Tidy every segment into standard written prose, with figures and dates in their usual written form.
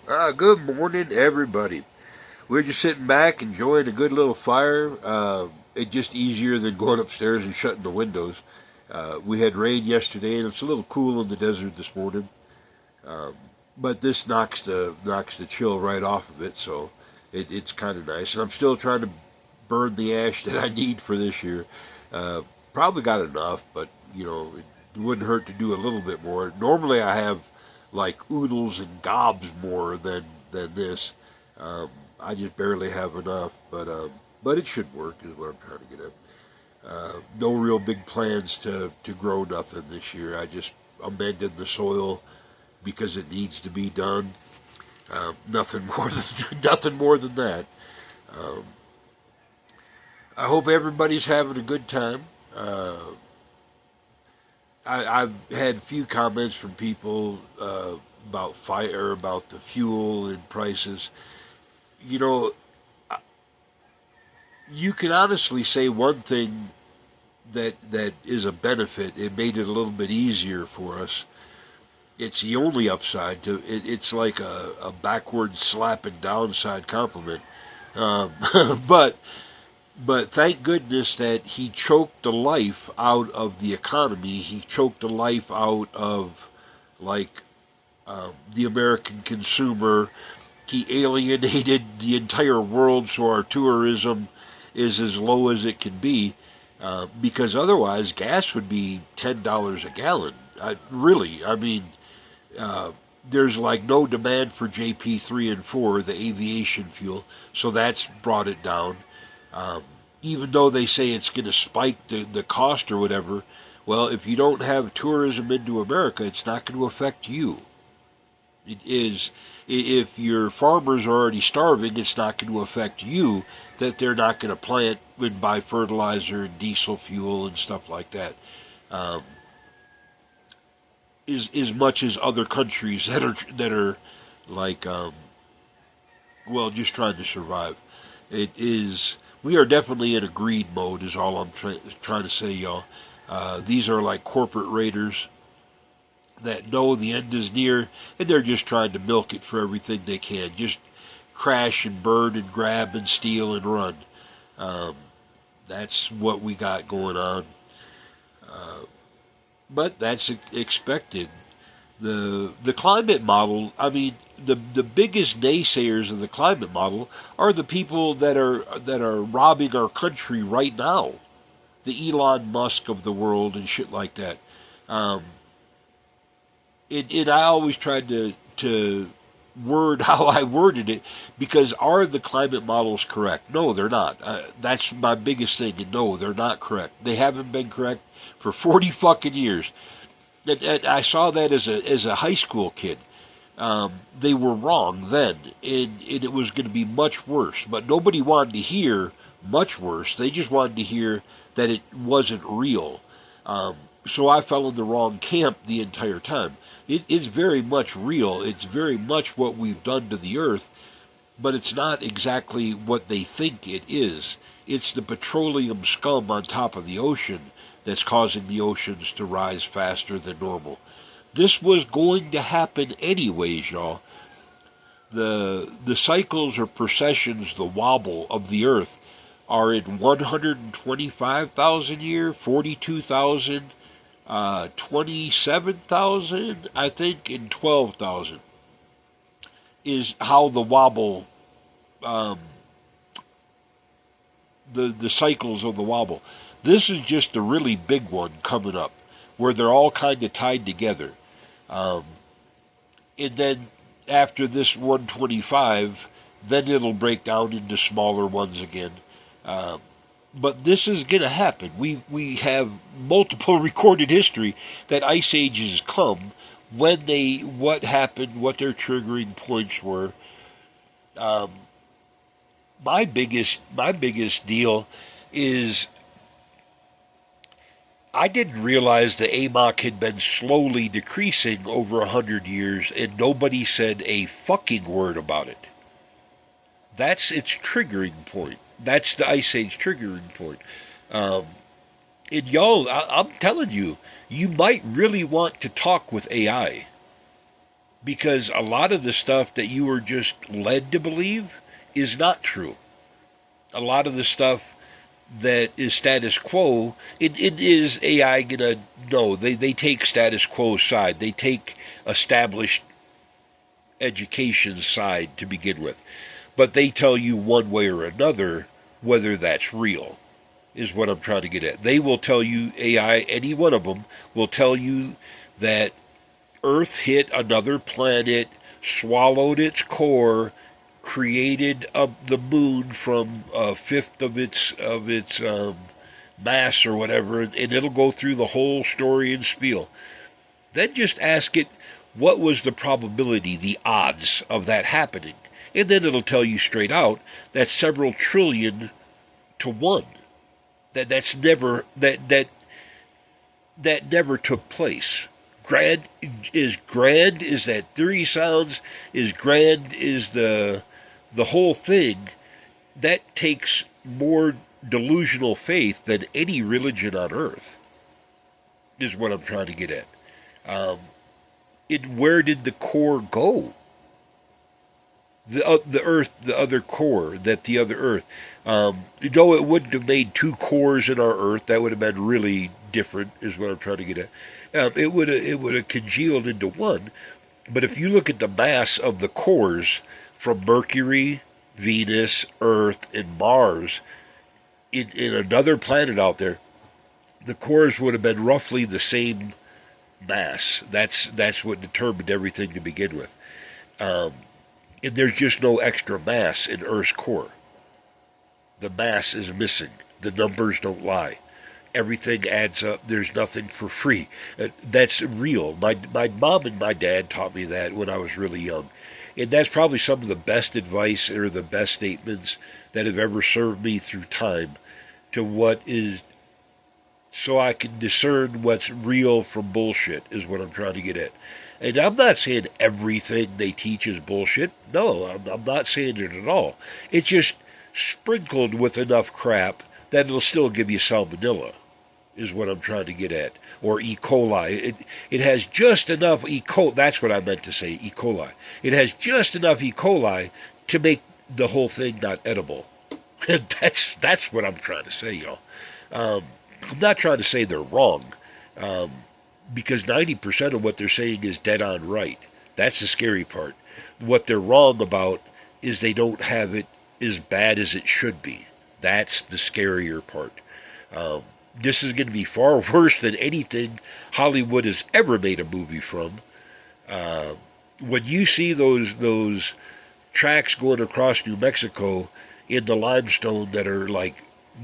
Good morning, everybody. We're just sitting back enjoying a good little fire. It's just easier than going upstairs and shutting the windows. We had rain yesterday, and it's a little cool in the desert this morning. Um, but this knocks the chill right off of it, so it's kind of nice. And I'm still trying to burn the ash that I need for this year. Uh, Probably got enough, but it wouldn't hurt to do a little bit more. Normally, I have like oodles and gobs more than this. Um, I just barely have enough, but it should work. Is what I'm trying to get at. No real big plans to grow nothing this year. I just amended the soil because it needs to be done. Nothing more than nothing more than that. Um, I hope everybody's having a good time. I've had a few comments from people about fire, about the fuel and prices. You know, you can honestly say one thing that is a benefit. It made it a little bit easier for us. It's the only upside to it. It's like a backward slap and downside compliment. Um, but But thank goodness that he choked the life out of the economy. He choked the life out of, like, the American consumer. He alienated the entire world, so our tourism is as low as it can be. Because otherwise, gas would be $10 a gallon. Really, I mean, uh, there's like no demand for JP3 and 4, the aviation fuel, so that's brought it down. Um, Even though they say it's going to spike the cost or whatever, well, if you don't have tourism into America, it's not going to affect you. It is, if your farmers are already starving, it's not going to affect you that they're not going to plant and buy fertilizer and diesel fuel and stuff like that. Um, as much as other countries that are like well, just trying to survive. It is. We are definitely in a greed mode. Is all I'm trying to say, y'all. These are like corporate raiders that know the end is near, and they're just trying to milk it for everything they can. Just crash and burn and grab and steal and run. Um, that's what we got going on. Uh, but that's expected. The climate model. I mean, the biggest naysayers of the climate model are the people that are robbing our country right now. The Elon Musk of the world and shit like that. Um, I always tried to word how I worded it because are the climate models correct? No, they're not. That's my biggest thing. And no, they're not correct. They haven't been correct for 40 fucking years. And I saw that as a high school kid. They were wrong then, and it was going to be much worse. But nobody wanted to hear much worse. They just wanted to hear that it wasn't real. Um, so I fell in the wrong camp the entire time. It is very much real. It's very much what we've done to the earth, but it's not exactly what they think it is. It's the petroleum scum on top of the ocean that's causing the oceans to rise faster than normal. This was going to happen anyways, y'all. The cycles or precessions, the wobble of the earth are in 125,000 year, 42,000, 27,000, I think, and 12,000 is how the wobble, um, the cycles of the wobble. This is just a really big one coming up, where they're all kind of tied together. Um, and then after this 125, then it'll break down into smaller ones again. Um, but this is going to happen. We have multiple recorded history that ice ages come when they what happened, what their triggering points were. Um, my biggest deal is I didn't realize the AMOC had been slowly decreasing over 100 years, and nobody said a fucking word about it. That's its triggering point. That's the Ice Age triggering point. Um, and I'm telling you, you might really want to talk with AI because a lot of the stuff that you were just led to believe is not true. A lot of the stuff that is status quo, it is AI gonna know. They take status quo side. They take established education side to begin with. But they tell you one way or another whether that's real, is what I'm trying to get at. They will tell you, AI, any one of them, will tell you that Earth hit another planet, swallowed its core, created the moon from a fifth of its mass or whatever, and it'll go through the whole story and spiel. Then just ask it, what was the probability, the odds of that happening? And then it'll tell you straight out that's several trillion to one. That's never that never took place. Grand is that theory sounds, is grand is the whole thing. That takes more delusional faith than any religion on earth, is what I'm trying to get at. Where did the core go? The Earth, the other core, the other Earth. No, it wouldn't have made two cores in our Earth. That would have been really different, is what I'm trying to get at. It would have congealed into one. But if you look at the mass of the cores from Mercury, Venus, Earth, and Mars, in another planet out there, the cores would have been roughly the same mass. That's what determined everything to begin with. And there's just no extra mass in Earth's core. The mass is missing. The numbers don't lie. Everything adds up. There's nothing for free. That's real. My mom and my dad taught me that when I was really young. And that's probably some of the best advice or the best statements that have ever served me through time to what is, so I can discern what's real from bullshit, is what I'm trying to get at. And I'm not saying everything they teach is bullshit. No, I'm not saying it at all. It's just sprinkled with enough crap that it'll still give you salmonella, is what I'm trying to get at. Or E. coli. It has just enough E. coli. That's what I meant to say, E. coli. It has just enough E. coli to make the whole thing not edible. That's what I'm trying to say, y'all. I'm not trying to say they're wrong. Because 90% of what they're saying is dead on right. That's the scary part. What they're wrong about is they don't have it as bad as it should be. That's the scarier part. This is going to be far worse than anything Hollywood has ever made a movie from. When you see those tracks going across New Mexico in the limestone that are like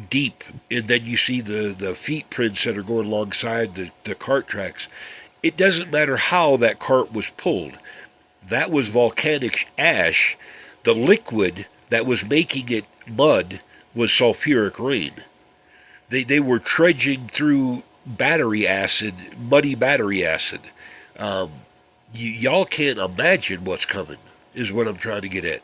deep, and then you see the feet prints that are going alongside the cart tracks. It doesn't matter how that cart was pulled. That was volcanic ash. The liquid that was making it mud was sulfuric rain. They were trudging through battery acid, muddy battery acid. Y'all can't imagine what's coming, is what I'm trying to get at.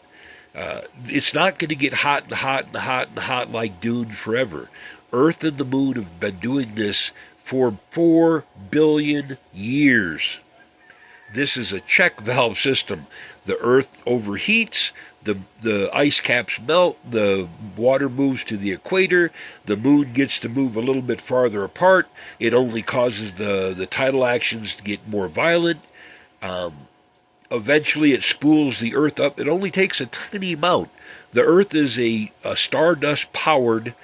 It's not going to get hot and hot and hot and hot like Dune forever. Earth and the moon have been doing this for 4 billion years. This is a check valve system. The Earth overheats, the ice caps melt, the water moves to the equator, the moon gets to move a little bit farther apart. It only causes the tidal actions to get more violent. Eventually it spools the Earth up. It only takes a tiny amount. The Earth is a stardust-powered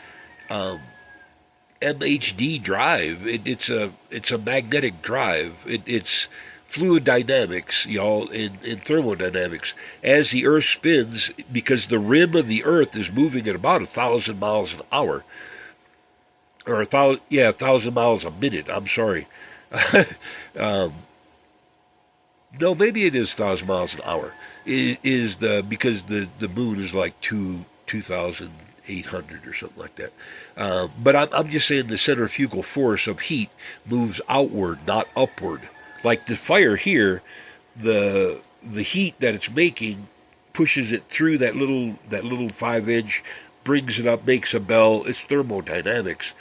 MHD drive. It's a magnetic drive. It's fluid dynamics, y'all, and thermodynamics. As the Earth spins, because the rim of the Earth is moving at about 1,000 miles an hour, or 1,000 miles a minute. I'm sorry. No, maybe it is 1,000 miles an hour. Because the moon is like 2,800 or something like that. But I'm just saying the centrifugal force of heat moves outward, not upward. Like the fire here, the heat that it's making pushes it through that little 5-inch, brings it up, makes a bell. It's thermodynamics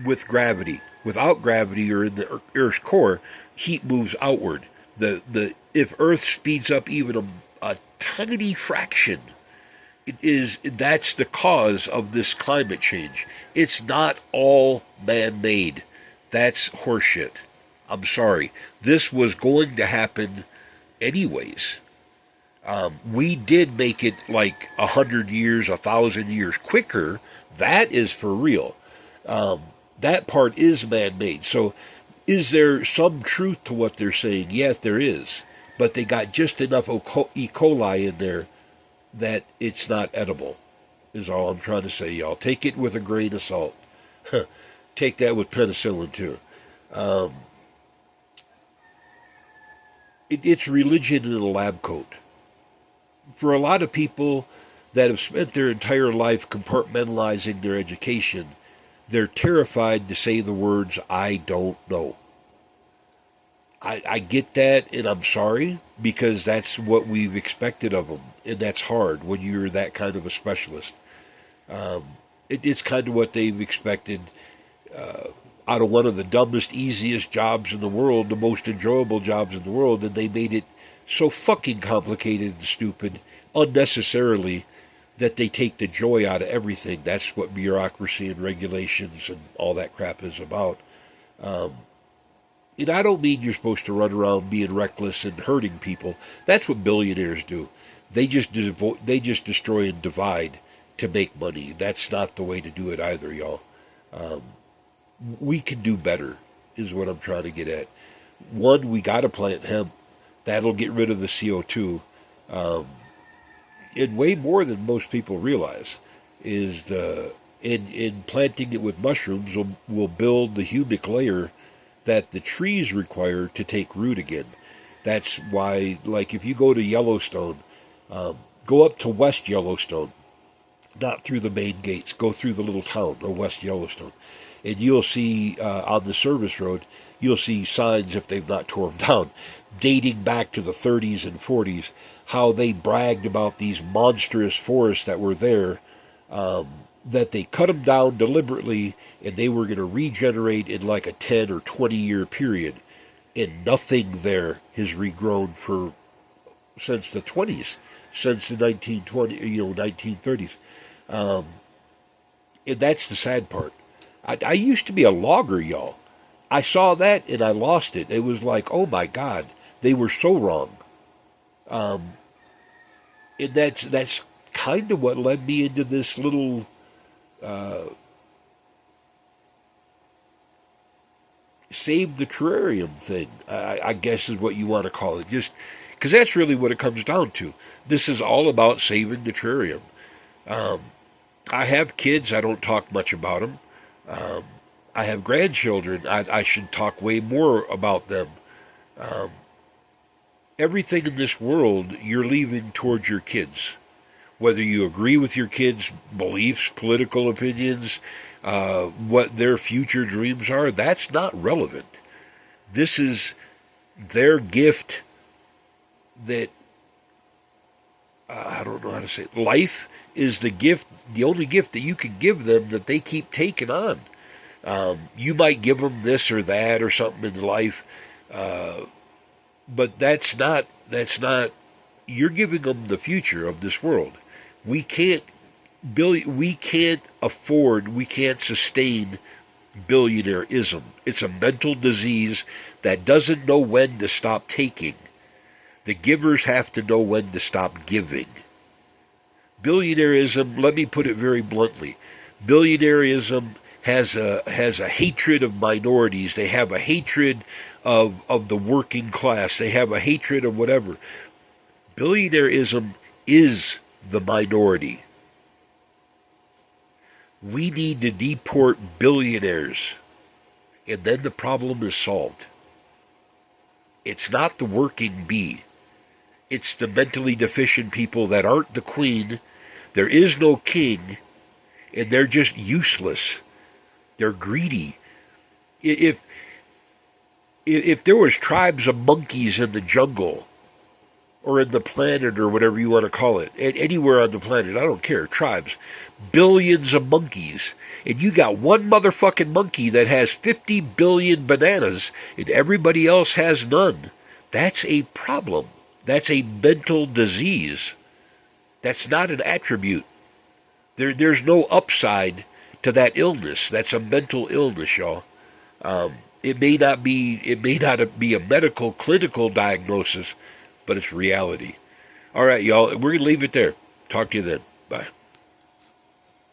with gravity. Without gravity or in the Earth's core, heat moves outward. The if Earth speeds up even a tiny fraction, that's the cause of this climate change. It's not all man-made. That's horseshit. I'm sorry. This was going to happen anyways. We did make it like 100 years, 1,000 years quicker. That is for real. That part is man-made. So, is there some truth to what they're saying? Yes, there is. But they got just enough E. coli in there that it's not edible, is all I'm trying to say, y'all. Take it with a grain of salt. Take that with penicillin, too. It's religion in a lab coat. For a lot of people that have spent their entire life compartmentalizing their education, they're terrified to say the words, I don't know. I get that, and I'm sorry, because that's what we've expected of them, and that's hard when you're that kind of a specialist. It's kind of what they've expected out of one of the dumbest, easiest jobs in the world, the most enjoyable jobs in the world, and they made it so fucking complicated and stupid, unnecessarily, that they take the joy out of everything. That's what bureaucracy and regulations and all that crap is about. And I don't mean you're supposed to run around being reckless and hurting people. That's what billionaires do. They just destroy and divide to make money. That's not the way to do it either, y'all. We can do better, is what I'm trying to get at. One, we got to plant hemp. That'll get rid of the CO2. And way more than most people realize is in planting it with mushrooms will build the humic layer that the trees require to take root again. That's why, like, if you go to Yellowstone, go up to West Yellowstone, not through the main gates, go through the little town of West Yellowstone, and you'll see on the service road, you'll see signs, if they've not torn them down, dating back to the 30s and 40s, how they bragged about these monstrous forests that were there, that they cut them down deliberately, and they were going to regenerate in like a 10 or 20 year period, and nothing there has regrown since the 20s, since the 1930s. And that's the sad part. I used to be a logger, y'all. I saw that and I lost it. It was like, oh my God, they were so wrong. And that's kind of what led me into this little save the terrarium thing, I guess is what you want to call it. Just because that's really what it comes down to. This is all about saving the terrarium. I have kids. I don't talk much about them. I have grandchildren. I should talk way more about them. Everything in this world you're leaving towards your kids. Whether you agree with your kids' beliefs, political opinions, what their future dreams are, that's not relevant. This is their gift that, I don't know how to say it. Life is the gift, the only gift that you can give them that they keep taking on. You might give them this or that or something in life, but that's not, you're giving them the future of this world. We can't afford, we can't sustain billionaireism. It's a mental disease that doesn't know when to stop taking. The givers have to know when to stop giving. Billionaireism, let me put it very bluntly, billionaireism has a hatred of minorities. They have a hatred of the working class. They have a hatred of whatever. Billionaireism is the minority. We need to deport billionaires, and then the problem is solved. It's not the working bee. It's the mentally deficient people that aren't the queen. There is no king, and they're just useless. They're greedy. If there was tribes of monkeys in the jungle, or in the planet, or whatever you want to call it, anywhere on the planet, I don't care, tribes, billions of monkeys, and you got one motherfucking monkey that has 50 billion bananas, and everybody else has none, That's a problem. That's a mental disease. That's not an attribute. There's no upside to that illness. That's a mental illness, y'all. It may not be a medical clinical diagnosis, but it's reality. All right, y'all. We're gonna leave it there. Talk to you then. Bye.